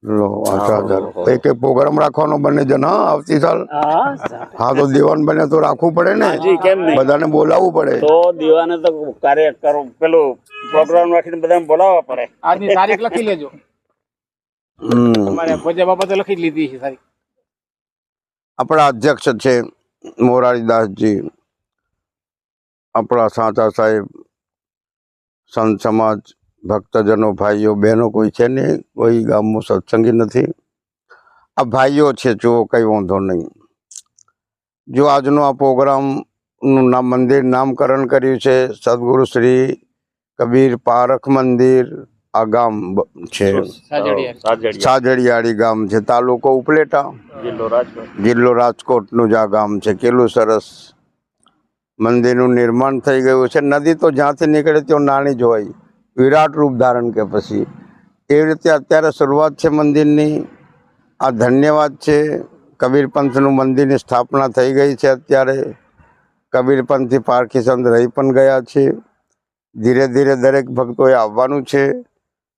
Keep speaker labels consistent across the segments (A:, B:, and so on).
A: લો 8,000 એક એક પ્રોગ્રામ રાખવાનો બંને જણ આવતી સાલ હા તો દીવાન બને તો રાખવું પડે ને બધાને બોલાવવું પડે
B: તો દીવાને તો કાર્ય કરો પેલું પ્રોગ્રામ રાખીને બધાને બોલાવવા પડે
C: આજની તારીખ લખી લેજો તમારે ભોજા બાબા તો લખી જ લીધી છે તારીખ
A: આપણા અધ્યક્ષ છે મોરારીદાસજી આપણા સાચા સાહેબ સંત સમાજ ભક્તજનો ભાઈઓ બહેનો કોઈ છે નહીં કોઈ ગામમાં સત્સંગી નથી આ ભાઈઓ છે જો કંઈ વાંધો નહીં જો આજનો આ પ્રોગ્રામનું મંદિર નામકરણ કર્યું છે સદગુરુ શ્રી કબીર પારખ મંદિર આ ગામ છે સાજડિયાળી ગામ છે તાલુકો ઉપલેટા જિલ્લો રાજકોટનું જ આ ગામ છે કેટલું સરસ મંદિરનું નિર્માણ થઈ ગયું છે નદી તો જ્યાંથી નીકળે ત્યાં નાની જ હોય વિરાટ રૂપ ધારણ કે પછી એવી રીતે અત્યારે શરૂઆત છે મંદિરની આ ધન્યવાદ છે કબીરપંથનું મંદિરની સ્થાપના થઈ ગઈ છે અત્યારે કબીરપંથથી પારખી સંત રહી પણ ગયા છે ધીરે ધીરે દરેક ભક્તોએ આવવાનું છે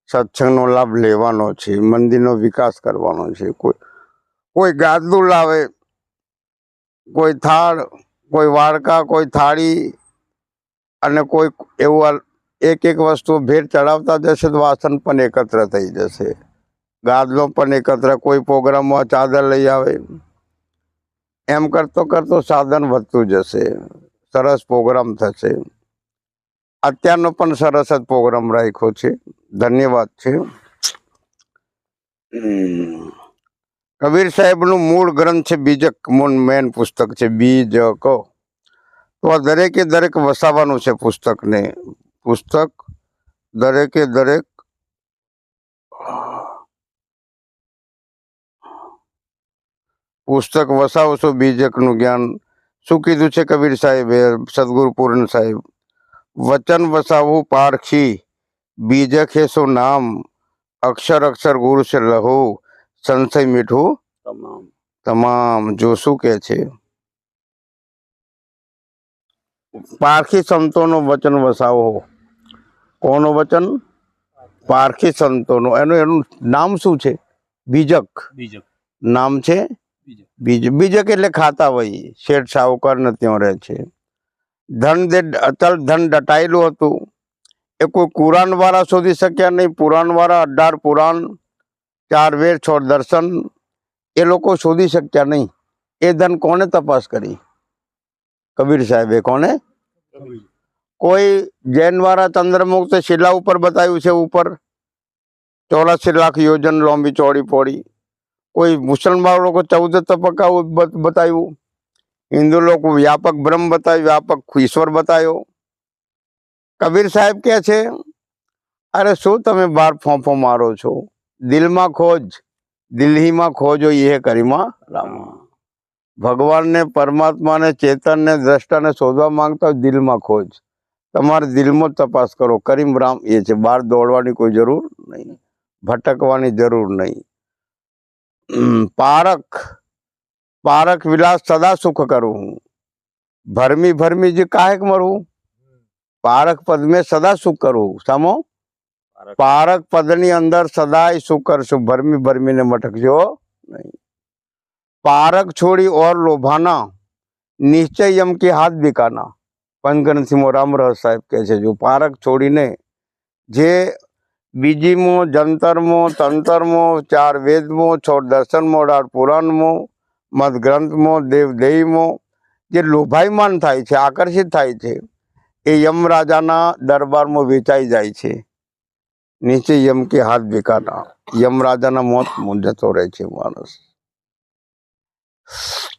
A: સત્સંગનો લાભ લેવાનો છે મંદિરનો વિકાસ કરવાનો છે કોઈ ગાદલું લાવે કોઈ થાળ કોઈ વાડકા કોઈ થાળી અને કોઈ એવું એક એક વસ્તુ ભેટ ચડાવતા જશે તો વાસણ પણ એકત્ર થઈ જશે ગાદલો પણ એકત્ર કોઈ પ્રોગ્રામમાં ચાદર લઈ આવે એમ કરતો કરતો સાધન વધતું જશે સરસ પ્રોગ્રામ થશે અત્યારનો પણ સરસ જ પ્રોગ્રામ રાખ્યો છે ધન્યવાદ છે કબીર સાહેબનું મૂળ ગ્રંથ છે બીજક મેન પુસ્તક છે બીજક તો આ દરેકે દરેક વસાવવાનું છે પુસ્તકને પુસ્તક દરેકે દરેક પુસ્તક વસાવશો બીજકનું જ્ઞાન શું કીધું છે કબીર સાહેબે સદગુરુ પૂર્ણ સાહેબ વચન વસાવવું પારખી બીજક હે સો નામ અક્ષર અક્ષર ગુરુ છે લહુ સંશય મીઠું તમામ જો શું કે છે પારખી સંતોનો વચન વસાવો કોનો વચન પારખી સંતોનો એનું નામ શું છે બીજક નામ છે બીજક એટલે ખાતા હોય શેઠ સાહુકાર ને ત્યાં રહે છે અચલ ધન દટાયેલું હતું એ કોઈ કુરાન વાળા શોધી શક્યા નહીં પુરાણ વાળા 18 પુરાણ 4 વેદ 6 દર્શન એ લોકો શોધી શક્યા નહીં એ ધન કોને તપાસ કરી કબીર સાહેબે કોને કોઈ જૈન વાળા ચંદ્રમુક્ત શિલા ઉપર બતાવ્યું છે ઉપર 84 લાખ યોજન લાંબી ચોડી પોડી કોઈ મુસલમાન લોકો 14 તબક્કા બતાવ્યું હિન્દુ લોકો વ્યાપક બ્રહ્મ બતાવ્યું વ્યાપક ઈશ્વર બતાવ્યો કબીર સાહેબ કહે છે અરે શું તમે બાર ફોંફો મારો છો દિલમાં ખોજ દિલ્હીમાં ખોજો એ કરીમાં રામા ભગવાનને પરમાત્માને ચેતનને દ્રષ્ટાને શોધવા માંગતા હોય દિલમાં ખોજ તમારે દિલમાં તપાસ કરો કરીમ રામ એ છે બહાર દોડવાની કોઈ જરૂર નહીં ભટકવાની જરૂર નહીં પારક વિલાસ સદા સુખ કરું ભરમી ભરમી જે કાહેક મરું પારક પદ મેં સદા સુખ કરું સામો પારક પદની અંદર સદાય સુખ કરશું ભરમી ભરમીને મટકજો નહીં પારક છોડી ઓર લોભાના નિશ્ચય યમ કે હાથ બિકાના પંચગ્રંથીમાં રામરસ સાહેબ કહે છે જો પારક છોડીને જે બીજીમાં જંતરમાં તંતરમાં 4 વેદમાં 6 દર્શનમાં 18 પુરાણમાં મત ગ્રંથમાં દેવદેહીમાં જે લોભાયમાન થાય છે આકર્ષિત થાય છે એ યમરાજાના દરબારમાં વેચાઈ જાય છે નીચે યમ કે હાથ બિકાના યમરાજાના મોત જતો રહે છે માણસ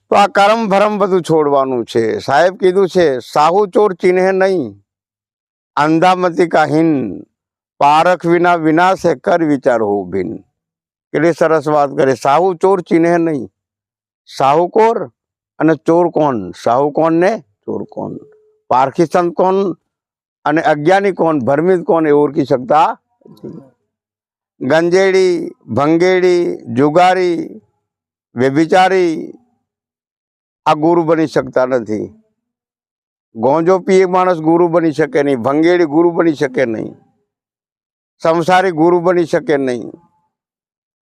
A: તો આ કરમ ભરમ બધું છોડવાનું છે સાહેબ કીધું છે સાહુ ચોર ચિહ્ને નહીં અંધામતી કા હિન પારખ વિના વિનાશ હે કર વિચાર હો ભિન કેટલી સરસ વાત કરે સાહુ ચોર ચિહ્ને નહીં સાહુકોર અને ચોર કોણ સાહુ કોણ ને ચોર કોણ પારખી સંત કોણ અને અજ્ઞાની કોણ ભ્રમિત કોણ એ ઓળખી શકતા ગંજેડી ભંગેડી જુગારી વ્યભિચારી આ ગુરુ બની શકતા નથી ગોંજો પીએ માણસ ગુરુ બની શકે નહીં ભંગેડી ગુરુ બની શકે નહીં સંસારી ગુરુ બની શકે નહીં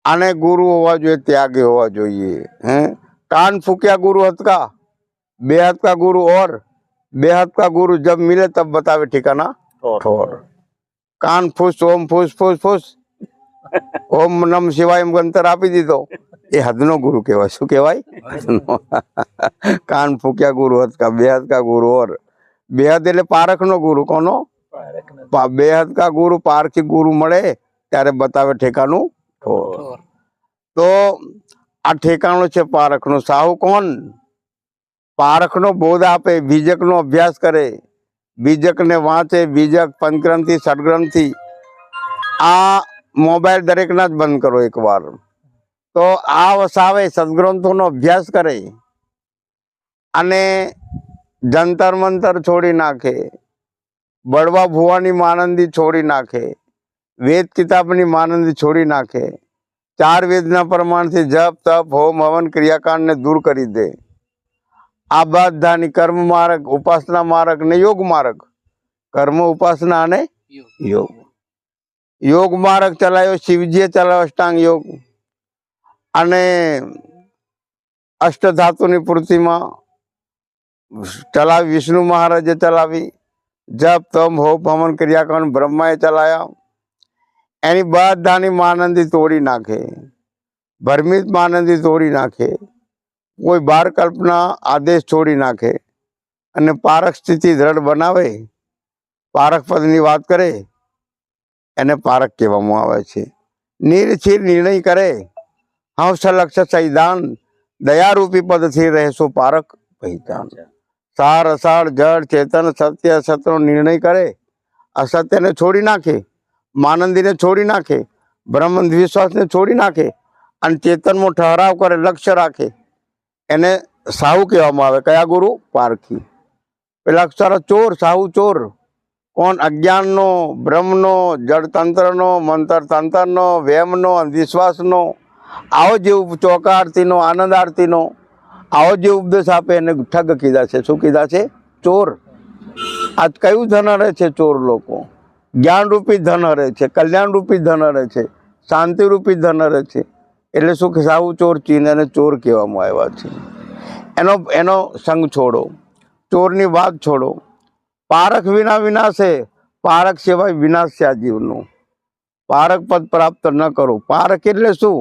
A: આને ગુરુ હોવા જોઈએ, ત્યાગી હોવા જોઈએ. હે कान फूकिया गुरु हथ का, बे हाथ का गुरु और बे हाथ का गुरु जब मिले तब बतावे ठिकाना ठोर. कान फूस ओम फूस फूस फूस ओम नम शिवाय એમ ગંતર આપી દીધો, એ હદનો ગુરુ કહેવાય. શું કહેવાય? કાન ફૂક્યા ગુરુ હદ કા, બે હાથ કા ગુરુ ઓર. બે હાથ એટલે પારખનો ગુરુ. કોનો? બે હાથ કા ગુરુ. પારખી ગુરુ મળે ત્યારે બતાવે ઠેકાનું ઠોર. તો આ ઠેકાણું છે પારખનું. સાહુ કોણ? પારખનો બોધ આપે, બીજકનો અભ્યાસ કરે, બીજકને વાંચે. બીજક, પંચગ્રંથિ, ષડગ્રંથિ. આ મોબાઈલ દરેકના જ બંધ કરો એકવાર. તો આ વસાવે, સદગ્રંથોનો અભ્યાસ કરે અને જંતર મંતર છોડી નાખે, બળવા ભુવાની માનંદી છોડી નાખે, વેદ કિતાબની માનંદી છોડી નાખે, 4 વેદના પ્રમાણથી જપ તપ હોમ હવન ક્રિયાકાંડને દૂર કરી દે. આ બધાની કર્મ માર્ગ, ઉપાસના માર્ગ ને યોગ માર્ગ. કર્મ, ઉપાસના અને યોગ. યોગ માર્ગ ચલાવ્યો શિવજીએ, ચલાવ્યો અષ્ટાંગ યોગ. અને અષ્ટધાતુની પૂર્તિમાં ચલાવી વિષ્ણુ મહારાજે ચલાવી. જપ તપ હોમ હવન ક્રિયાકાંડ બ્રહ્માએ ચલાયા. એની બધાની માનંદી તોડી નાખે, ભરમિત માનંદી તોડી નાખે, કોઈ બાર કલ્પના આદેશ છોડી નાખે અને પારખ સ્થિતિ દ્રઢ બનાવે, પારખ પદની વાત કરે, એને પારખ કહેવામાં આવે છે. નિર્છીર નિર્ણય કરે, હંસ લક્ષ્ય સૈદાન, દયારૂપી પદથી રહેશો પારખ પહેચાન. સાર અસાર જળ ચેતન સત્ય અસત્યનો નિર્ણય કરે, અસત્યને છોડી નાખે, માનંદીને છોડી નાખે, બ્રહ્મ વિશ્વાસને છોડી નાખે અને ચેતનમાં ઠહરાવ કરે, લક્ષ્ય રાખે, એને સાહુ કહેવામાં આવે. કયા ગુરુ? પારખી. પેલા અક્ષર ચોર, સાહુ ચોર. કોણ? અજ્ઞાનનો, બ્રહ્મનો, જળતંત્રનો, મંત્ર તંત્રનો, વેમનો, અંધવિશ્વાસનો. આવો જે ચોકા આરતીનો, આનંદ આરતીનો આવો જે ઉપદેશ આપે એને ઠગ કીધા છે. શું કીધા છે? ચોર. આજ કયું ધન હરે છે ચોર લોકો? જ્ઞાનરૂપી ધન હરે છે, કલ્યાણરૂપી ધન હરે છે, શાંતિરૂપી ધન હરે છે. એટલે શું કે સાહુ ચોર ચીન એને ચોર કહેવામાં આવ્યા છે. એનો સંગ છોડો, ચોરની વાત છોડો. પારખ વિના વિનાશે, પારખ સિવાય વિનાશ છે આ જીવનો. પારખ પદ પ્રાપ્ત ન કરો. પારખ એટલે શું?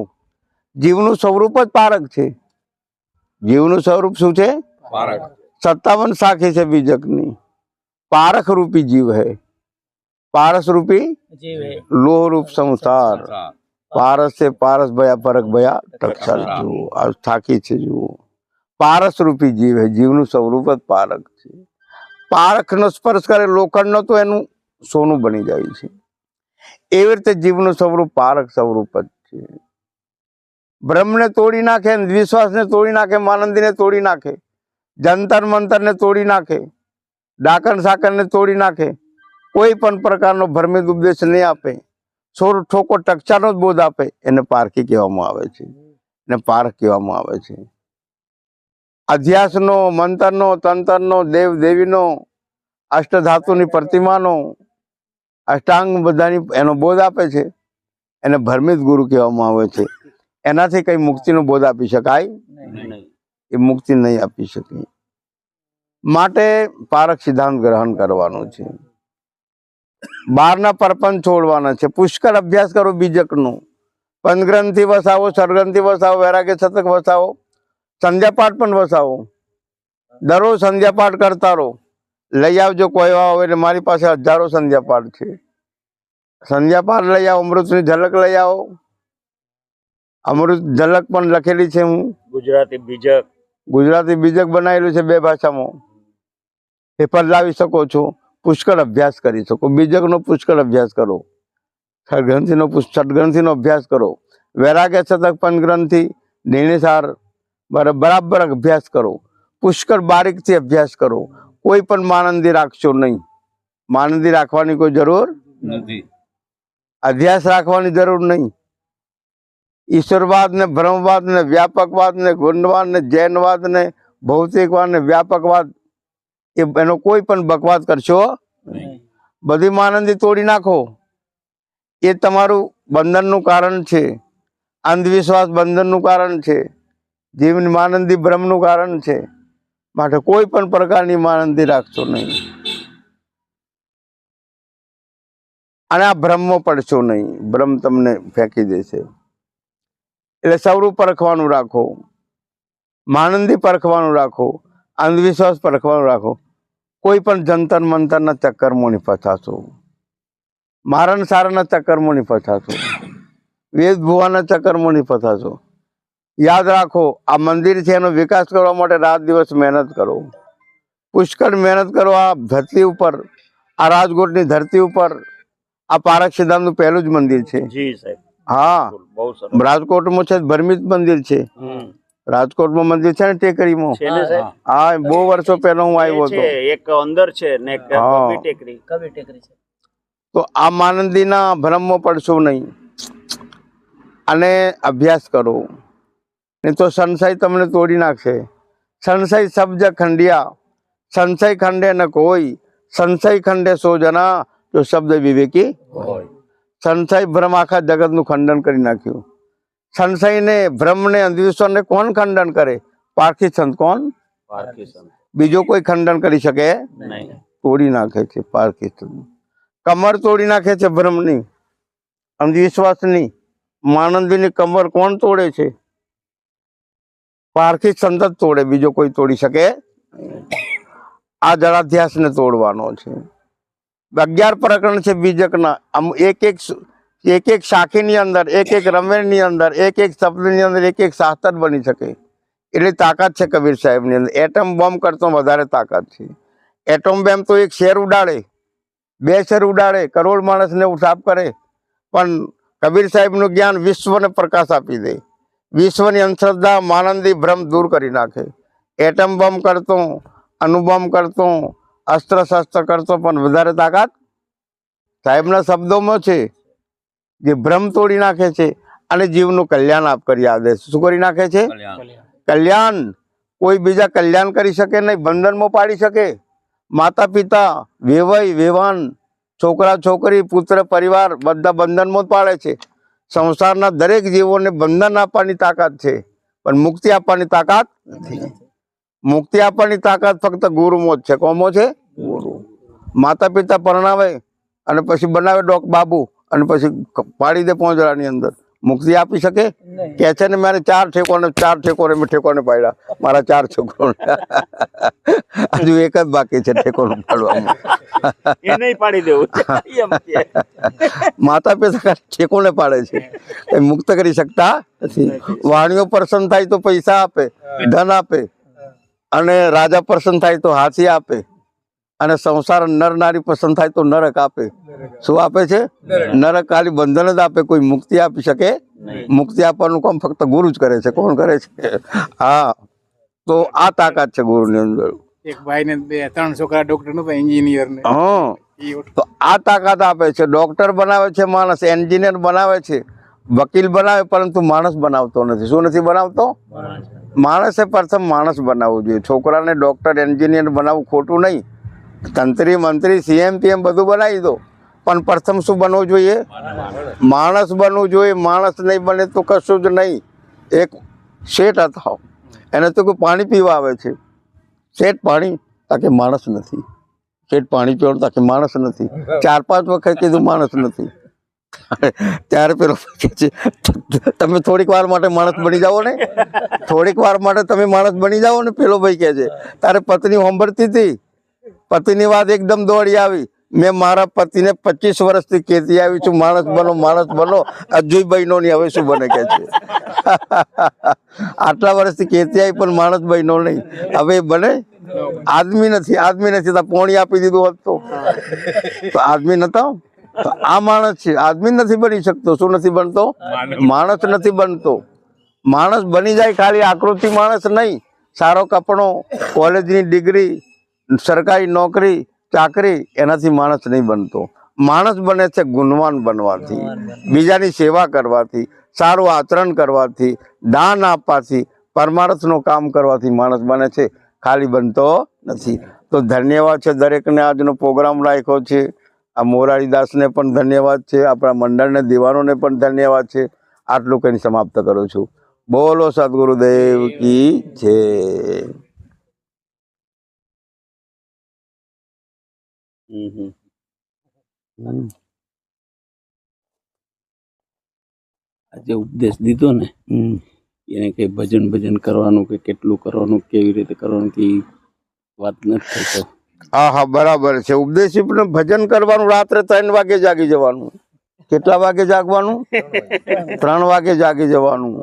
A: જીવનું સ્વરૂપ જ પારખ છે. જીવનું સ્વરૂપ શું છે? 57 શાખી છે બીજકની. પારખ રૂપી જીવ હૈ. पारस रूपी लोह रूप संसार. पारस से पारस भया परक भया टक्षर. જુઓ આ થાકી છે. જુઓ પારસ રૂપી જીવ હે. જીવનું સ્વરૂપ જ પારક છે. પારખનો સ્પર્શ કરે લોખંડનો તો એનું સોનું બની જાય છે. એવી રીતે જીવનું સ્વરૂપ પારક સ્વરૂપ જ છે. બ્રહ્મને તોડી નાખે, વિશ્વાસને તોડી નાખે, માનંદીને તોડી નાખે, જંતર મંતરને તોડી નાખે, ડાકણ સાકરને તોડી નાખે. કોઈ પણ પ્રકારનો ભ્રમિત ઉપદેશ નહીં આપે, સોર ઠોકો ટકચાનો જ બોધ આપે, એને પારખી કહેવામાં આવે છે. એને પારખ કહેવામાં આવે છે. અધ્યાસનો, મંતરનો, તંત્રનો, દેવ દેવીનો, અષ્ટધાતુની પ્રતિમાનો, અષ્ટાંગ બધાની એનો બોધ આપે છે. એને ભ્રમિત ગુરુ કહેવામાં આવે છે. એનાથી કઈ મુક્તિનો બોધ આપી શકાય નહીં. એ મુક્તિ નહીં આપી શકે. માટે પારખ સિદ્ધાંત ગ્રહણ કરવાનું છે. બહારના પરપંચ છોડવાના છે. પુષ્કળ અભ્યાસ કરો બીજકનો. પંચગ્રંથિ વસાવો, ષડગ્રંથિ વસાવો, વૈરાગ્ય શતક વસાવો, સંધ્યાપાઠ પણ વસાવો. દરરોજ સંધ્યાપાઠ કરતા રહો. લઈ આવજો કોઈ આવો એટલે મારી પાસે હજારો સંધ્યાપાઠ છે. સંધ્યાપાઠ લઈ આવો. અમૃતની ઝલક લઈ આવો. અમૃત ઝલક પણ લખેલી છે. હું ગુજરાતી બીજક બનાવેલું છે 2 ભાષામાં. પેપર લાવી શકો છો. પુષ્કળ અભ્યાસ કરી શકો. બીજકનો પુષ્કળ અભ્યાસ કરો. ષડગ્રંથિનો અભ્યાસ કરો. વૈરાગ્ય શતક, પંચગ્રંથિ, નિર્ણયસાર બરાબર અભ્યાસ કરો. પુષ્કળ બારીકથી અભ્યાસ કરો. કોઈ પણ માનંદી રાખશો નહીં. માનંદી રાખવાની કોઈ જરૂર નથી. અધ્યાસ રાખવાની જરૂર નહીં. ઈશ્વરવાદ ને બ્રહ્મવાદ ને વ્યાપકવાદ ને ગુણવાદ ને જૈનવાદ ને ભૌતિકવાદ ને વ્યાપકવાદ એનો કોઈ પણ બકવાદ કરશો નહીં. બધી માનંદી તોડી નાખો. એ તમારું બંધનનું કારણ છે. અંધવિશ્વાસ બંધનનું કારણ છે, જીવની માનંદી ભ્રમનું કારણ છે. માટે કોઈ પણ પ્રકારની માનંદી રાખશો નહીં અને આ ભ્રમમાં પડશો નહીં. ભ્રમ તમને ફેંકી દેશે. એટલે સૌરું પરખવાનું રાખો, માનંદી પરખવાનું રાખો, અંધવિશ્વાસ પરખવાનું રાખો. કોઈ પણ જંતર મંતરના ચક્કરમાં નહીં ફસાશો, મારણ સારણના ચક્કરમાં નહીં ફસાશો, વેદ ભુવાના ચક્કરમાં નહીં ફસાશો. યાદ રાખો, આ મંદિર છે એનો વિકાસ કરવા માટે રાત દિવસ મહેનત કરો, પુષ્કળ મહેનત કરો. આ ધરતી ઉપર, આ રાજકોટની ધરતી ઉપર આ પારક્ષીધામનું પહેલું જ મંદિર છે.
B: જી સાહેબ.
A: હા,
B: બહુ સરસ.
A: રાજકોટમાં છે ભરમિત મંદિર છે. રાજકોટમાં મંદિર છે ને ટેકરીમાં.
B: છે ને સાહેબ?
A: હા, બહુ વર્ષો પહેલા હું આવ્યો હતો.
B: એક અંદર છે ને એક
A: હા.
B: કબી ટેકરી છે.
A: તો આ માનંદીના ભ્રમમાં પડશો નહીં અને અભ્યાસ કરો, નહીં તો સંશય તમને તોડી નાખશે. સંશય શબ્દ ખંડિયા, સંશય ખંડે ન કોઈ, સંશય ખંડે સો જના, જો શબ્દ વિવેકી હોય. સંશય ભ્રમ આખા જગતનું ખંડન કરી નાખ્યું. સંશયને, ભ્રમને, અંધવિશ્વાસને કોણ ખંડન કરે? પારખી સંત. કોણ? બીજો કોઈ ખંડન કરી શકે
B: નહીં.
A: તોડી નાખે છે પારખી સંત. કમર તોડી નાખે છે ભ્રમની, અંધવિશ્વાસની, માનંદીની કમર કોણ તોડે છે? પારખી સંત જ તોડે, બીજો કોઈ તોડી શકે. આ જળાધ્યાસને તોડવાનો છે. 11 પ્રકરણ છે બીજકના. આમ એક એક શાખીની અંદર, એક એક રમેણની અંદર, એક એક શબ્દની અંદર એક એક શાસ્ત્ર બની શકે એટલી તાકાત છે કબીર સાહેબની અંદર. એટમ બોમ્બ કરતો વધારે તાકાત છે. એટમ બોમ્બ તો એક શેર ઉડાડે, 2 શેર ઉડાડે, કરોડ માણસને સાફ કરે, પણ કબીર સાહેબનું જ્ઞાન વિશ્વને પ્રકાશ આપી દે. વિશ્વની અંધશ્રદ્ધા, માનંદી ભ્રમ દૂર કરી નાખે. એટમ બોમ્બ કરતો, અણુબોમ્બ કરતો, અસ્ત્ર શસ્ત્ર કરતો, પણ વધારે તાકાત સાહેબના શબ્દોમાં છે, જે ભ્રમ તોડી નાખે છે અને જીવનું કલ્યાણ આપ કરી આદે છે. શું કરી નાખે છે? કલ્યાણ. કોઈ બીજા કલ્યાણ કરી શકે નહીં, બંધનમાં પાડી શકે. માતા પિતા, વેવાઈ વેવાન, છોકરા છોકરી, પુત્ર પરિવાર બધા બંધનમાં જ પાડે છે. સંસારના દરેક જીવોને બંધન આપવાની તાકાત છે, પણ મુક્તિ આપવાની તાકાત નથી. મુક્તિ આપવાની તાકાત ફક્ત ગુરુમાં જ છે. કોમો છે? ગુરુ. માતા પિતા પરણાવે અને પછી બનાવે બાબુ અને પછી પાડી દે પોંજરાની અંદર. મુક્તિ આપી શકે? કે છે ને મારે 4 ઠેકોને મેં ઠેકોને પાડ્યા, મારા 4 છોકરોને. હજુ એક જ બાકી છે ઠેકોનું પાડવામાં.
B: એ નહીં પાડી દેવું. એમ છે.
A: માતા પિતા ઠેકોને પાડે છે, એ મુક્ત કરી શકતા નથી. વાણીઓ પ્રસન્ન થાય તો પૈસા આપે, ધન આપે, અને રાજા પ્રસન્ન થાય તો હાથી આપે, અને સંસાર નર નારી પસંદ થાય તો નરક આપે. શું આપે છે? નરક. ખાલી બંધન જ આપે, કોઈ મુક્તિ આપી શકે? મુક્તિ આપવાનું કામ ફક્ત ગુરુ જ કરે છે. કોણ કરે છે? હા. તો આ તાકાત છે ગુરુની અંદર.
C: એક ભાઈ ને 3 છોકરા, ડોક્ટર નતો, એન્જિનિયર ને.
A: હા, તો આ તાકાત આપે છે. ડોક્ટર બનાવે છે માણસ, એન્જિનિયર બનાવે છે, વકીલ બનાવે, પરંતુ માણસ બનાવતો નથી. શું નથી બનાવતો? માણસે પ્રથમ માણસ બનાવવું જોઈએ. છોકરાને ડોક્ટર એન્જિનિયર બનાવવું ખોટું નહીં. તંત્રી મંત્રી CM PM બધું બનાવી દો, પણ પ્રથમ શું બનવું જોઈએ? માણસ બનવું જોઈએ. માણસ નહીં બને તો કશું જ નહીં. એક શેઠ હતા, એને તો કોઈ પાણી પીવા આવે છે. શેઠ પાણી, તાકે માણસ નથી. શેઠ પાણી પીવાનું, તાકે માણસ નથી. 4-5 વખત કીધું માણસ નથી. ત્યારે પેલો કહે છે, તમે થોડીક વાર માટે માણસ બની જાઓ ને, થોડીક વાર માટે તમે માણસ બની જાઓ ને. પેલો ભાઈ કહે છે, તારે પત્ની સાંભળતી હતી, પતિની વાત એકદમ દોડી આવી. મેં મારા પતિને 25 વર્ષથી કહેતી આવી છું, માણસ બનો, માણસ બનો. હજુ બહેનો નહીં, હવે શું બને કે છે? આટલા વર્ષથી કહેતી આવી પણ માણસ બહેનો નહીં, હવે બને? આદમી નથી તો પોણી આપી દીધું હોત તો આદમી નતો. તો આ માણસ છે, આદમી નથી બની શકતો. શું નથી બનતો? માણસ નથી બનતો. માણસ બની જાય ખાલી આકૃતિ માણસ નહીં, સારો કપડો, કોલેજની ડિગ્રી, સરકારી નોકરી, ચાકરી, એનાથી માણસ નહીં બનતો. માણસ બને છે ગુણવાન બનવાથી, બીજાની સેવા કરવાથી, સારું આચરણ કરવાથી, દાન આપવાથી, પરમાર્થનું કામ કરવાથી માણસ બને છે, ખાલી બનતો નથી. તો ધન્યવાદ છે દરેકને. આજનો પ્રોગ્રામ રાખ્યો છે. આ મોરારીદાસને પણ ધન્યવાદ છે, આપણા મંડળને દીવાનોને પણ ધન્યવાદ છે. આટલું કહીને સમાપ્ત કરું છું. બોલો સદગુરુદેવ કી જય.
B: આજે ઉપદેશ દીધો ને એને કઈ ભજન કરવાનું કે કેટલું કરવાનું કેવી રીતે કરવાનું કે વાત નથી થતો.
A: હા બરાબર છે. ઉપદેશી પણ ભજન કરવાનું રાત્રે 3 વાગે જાગી જવાનું. કેટલા વાગે જાગવાનું? 3 વાગે જાગી જવાનું.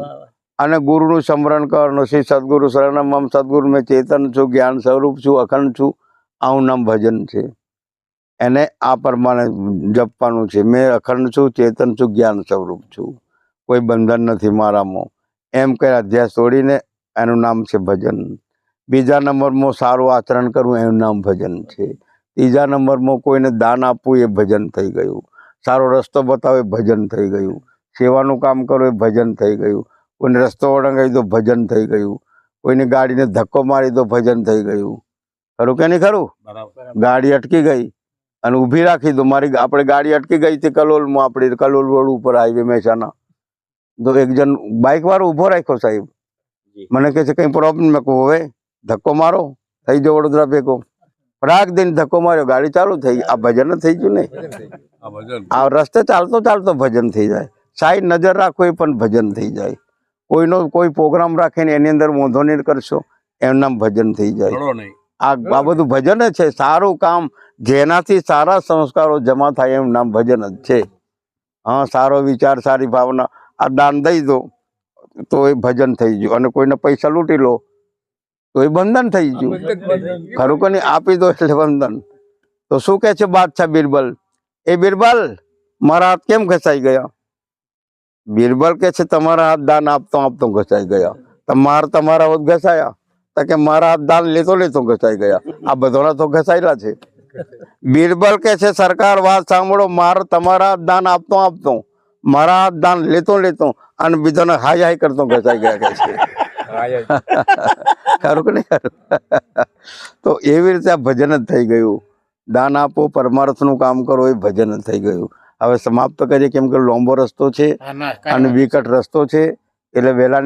A: અને ગુરુનું સ્મરણ કરવાનું. શ્રી સદગુરુ શરણમ મમ સદગુરુ મેં ચેતન છું, જ્ઞાન સ્વરૂપ છું, અખંડ છું. આવું નામ ભજન છે. એને આ પ્રમાણે જપવાનું છે. મેં અખંડ છું, ચેતન છું, જ્ઞાન સ્વરૂપ છું, કોઈ બંધન નથી મારામાં, એમ કઈ અધ્યાસ તોડીને એનું નામ છે ભજન. બીજા નંબરમાં સારું આચરણ કરવું એનું નામ ભજન છે. ત્રીજા નંબરમાં કોઈને દાન આપવું એ ભજન થઈ ગયું. સારો રસ્તો બતાવો એ ભજન થઈ ગયું. સેવાનું કામ કરો એ ભજન થઈ ગયું. કોઈને રસ્તો ઓળંગાવી દો ભજન થઈ ગયું. કોઈની ગાડીને ધક્કો મારી દો ભજન થઈ ગયું. ખરું કે નહીં ખરું? ગાડી અટકી ગઈ અને ઊભી રાખી દો. આપણે ગાડી અટકી ગઈ હતી કલોલમાં, આપણે કલોલ રોડ ઉપર હાઈવે મહેસાણા, તો એક જણ બાઇક વાળો ઊભો રાખ્યો સાહેબ. મને કહે છે કઈ પ્રોબ્લેમ? મેં કહું હવે ધક્કો મારો, થઈ જાઓ વડોદરા ભેગો. રાખ દઈને ધક્કો માર્યો, ગાડી ચાલુ થઈ. આ ભજન જ થઈ ગયું ને. આ રસ્તે ચાલતો ચાલતો ભજન થઈ જાય. સાઈડ નજર રાખો એ પણ ભજન થઈ જાય. કોઈ પ્રોગ્રામ રાખીને એની અંદર મોંધો નહીં કરશો, એનું નામ ભજન થઈ જાય. આ બધું ભજન જ છે. સારું કામ જેનાથી સારા સંસ્કારો જમા થાય એનું નામ ભજન જ છે. હા, સારો વિચાર, સારી ભાવના, આ દાન દઈ દો તો એ ભજન થઈ ગયું. અને કોઈને પૈસા લૂંટી લો તો એ બંધન થઈ ગયું. ખરું કે નહીં? આપી દો એટલે બંધન. તો શું કે છે બાદશાહ બિરબલ? એ બિરબલ, મારા હાથ કેમ ઘસાઈ ગયા? બિરબલ કે છે તમારા હાથ દાન આપતો આપતો ઘસાઈ ગયા. તમારા હાથ ઘસાયા? તો કે મારા હાથ દાન લેતો લેતો ઘસાઈ ગયા. આ બધાના તો ઘસાયેલા છે. બિરબલ કે છે સરકાર વાત સાંભળો, તમારા હાથ દાન આપતો આપતો, મારા હાથ દાન લેતો લેતો અને બીજાને હાય હાય કરતો ઘસાઈ ગયા કે છે. ખરું કે નહીં ખરું? તો એવી રીતે આ ભજન જ થઈ ગયું. દાન આપો, પરમાર્થનું કામ કરો, એ ભજન જ થઈ ગયું. હવે સમાપ્ત કરીએ, કેમ કે લાંબો રસ્તો છે અને વિકટ રસ્તો છે, એટલે વહેલા